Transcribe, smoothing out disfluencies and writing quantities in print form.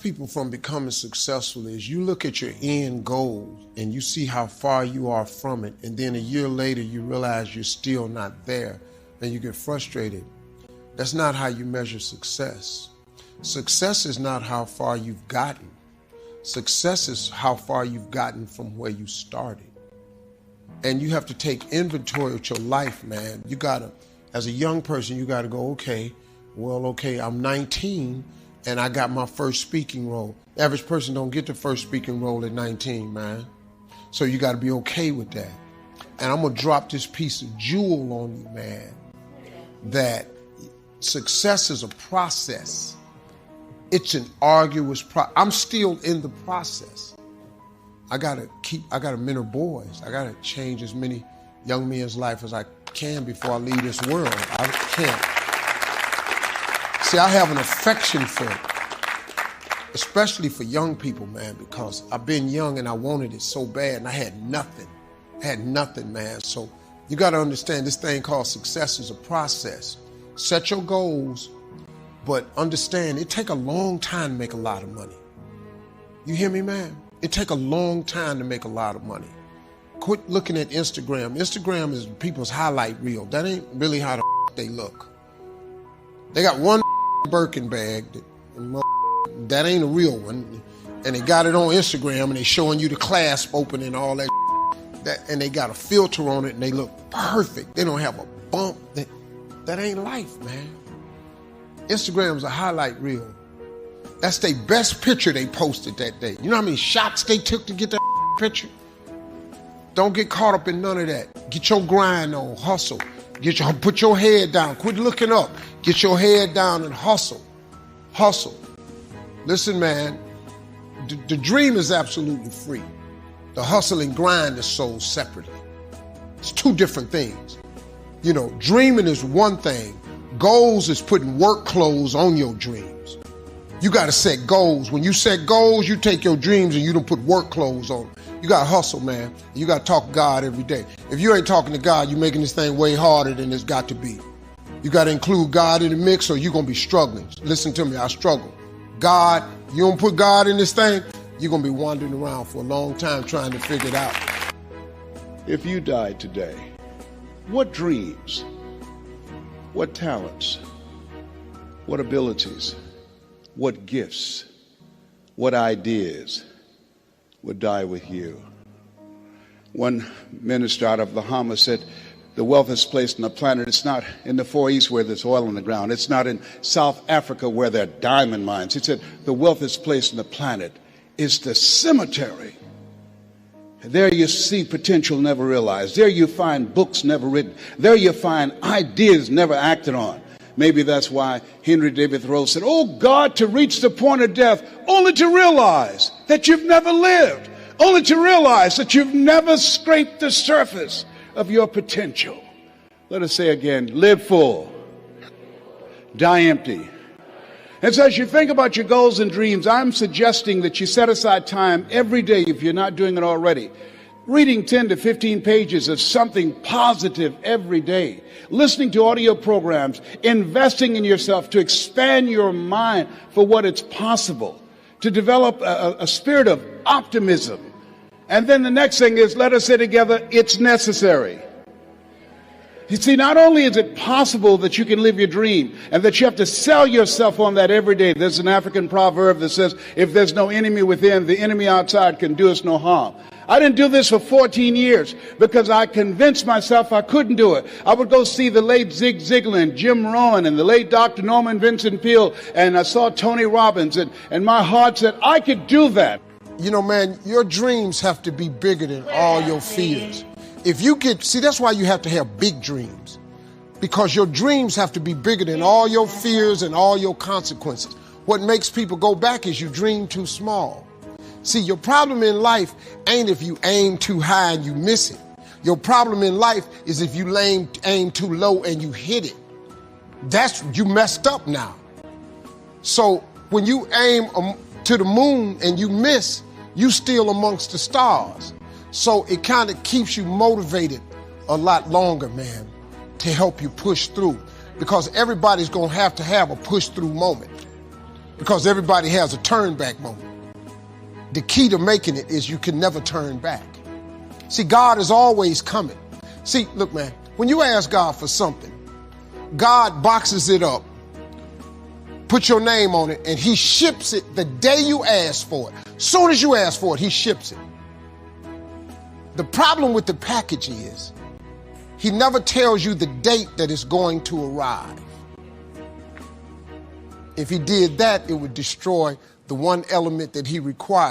People from becoming successful is you look at your end goal and you see how far you are from it, and then a year later you realize you're still not there and you get frustrated. That's not how you measure success. Success is not how far you've gotten. Success is how far you've gotten from where you started. And you have to take inventory of your life, man. You gotta, as a young person, you gotta go, okay, I'm 19 and I got my first speaking role. The average person don't get the first speaking role at 19, man. So you gotta be okay with that. And I'm gonna drop this piece of jewel on you, man, that success is a process. It's an arduous process. I'm still in the process. I gotta mentor boys. I gotta change as many young men's life as I can before I leave this world. I can't. See, I have an affection for it, especially for young people, man, because I've been young and I wanted it so bad and I had nothing. Man. So you gotta understand this thing called success is a process. Set your goals, but understand it take a long time to make a lot of money. You hear me, man? It take a long time to make a lot of money. Quit looking at Instagram. Instagram is people's highlight reel. That ain't really how the they look. They got one Birkin bag that ain't a real one, and they got it on Instagram and they showing you the clasp open and all that, and they got a filter on it and they look perfect. They don't have a bump. That ain't life, man. Instagram's a highlight reel. That's their best picture they posted that day. You know how many shots they took to get that picture? Don't get caught up in none of that. Get your grind on, hustle. Put your head down. Quit looking up. Get your head down and hustle. Hustle. Listen, man, the dream is absolutely free. The hustle and grind is sold separately. It's two different things. You know, dreaming is one thing. Goals is putting work clothes on your dreams. You got to set goals. When you set goals, you take your dreams and you don't put work clothes on them. You got to hustle, man. You got to talk to God every day. If you ain't talking to God, you're making this thing way harder than it's got to be. You got to include God in the mix or you're going to be struggling. Listen to me, I struggle. God, you don't put God in this thing, you're going to be wandering around for a long time trying to figure it out. If you died today, what dreams, what talents, what abilities, what gifts, what ideas would die with you? One minister out of Bahama said, the wealthiest place on the planet, it's not in the Far East where there's oil in the ground. It's not in South Africa where there are diamond mines. He said, the wealthiest place on the planet is the cemetery. There you see potential never realized. There you find books never written. There you find ideas never acted on. Maybe that's why Henry David Thoreau said, oh God, to reach the point of death, only to realize that you've never lived, only to realize that you've never scraped the surface of your potential. Let us say again, live full, die empty. And so as you think about your goals and dreams, I'm suggesting that you set aside time every day, if you're not doing it already, reading 10 to 15 pages of something positive every day, listening to audio programs, investing in yourself to expand your mind for what it's possible, to develop a spirit of optimism. And then the next thing is, let us say together, it's necessary. You see, not only is it possible that you can live your dream and that you have to sell yourself on that every day. There's an African proverb that says, if there's no enemy within, the enemy outside can do us no harm. I didn't do this for 14 years because I convinced myself I couldn't do it. I would go see the late Zig Ziglar and Jim Rohn and the late Dr. Norman Vincent Peale, and I saw Tony Robbins, and my heart said, I could do that. You know, man, your dreams have to be bigger than all your fears. If you that's why you have to have big dreams, because your dreams have to be bigger than all your fears and all your consequences. What makes people go back is you dream too small. See, your problem in life ain't if you aim too high and you miss it. Your problem in life is if you aim too low and you hit it. You messed up now. So when you aim to the moon and you miss, you still amongst the stars. So it kind of keeps you motivated a lot longer, man, to help you push through. Because everybody's going to have a push through moment. because everybody has a turn back moment. The key to making it is you can never turn back. See, God is always coming. See, look, man, when you ask God for something, God boxes it up, put your name on it, and he ships it the day you ask for it. Soon as you ask for it, he ships it. The problem with the package is he never tells you the date that it's going to arrive. If he did that, it would destroy the one element that he requires.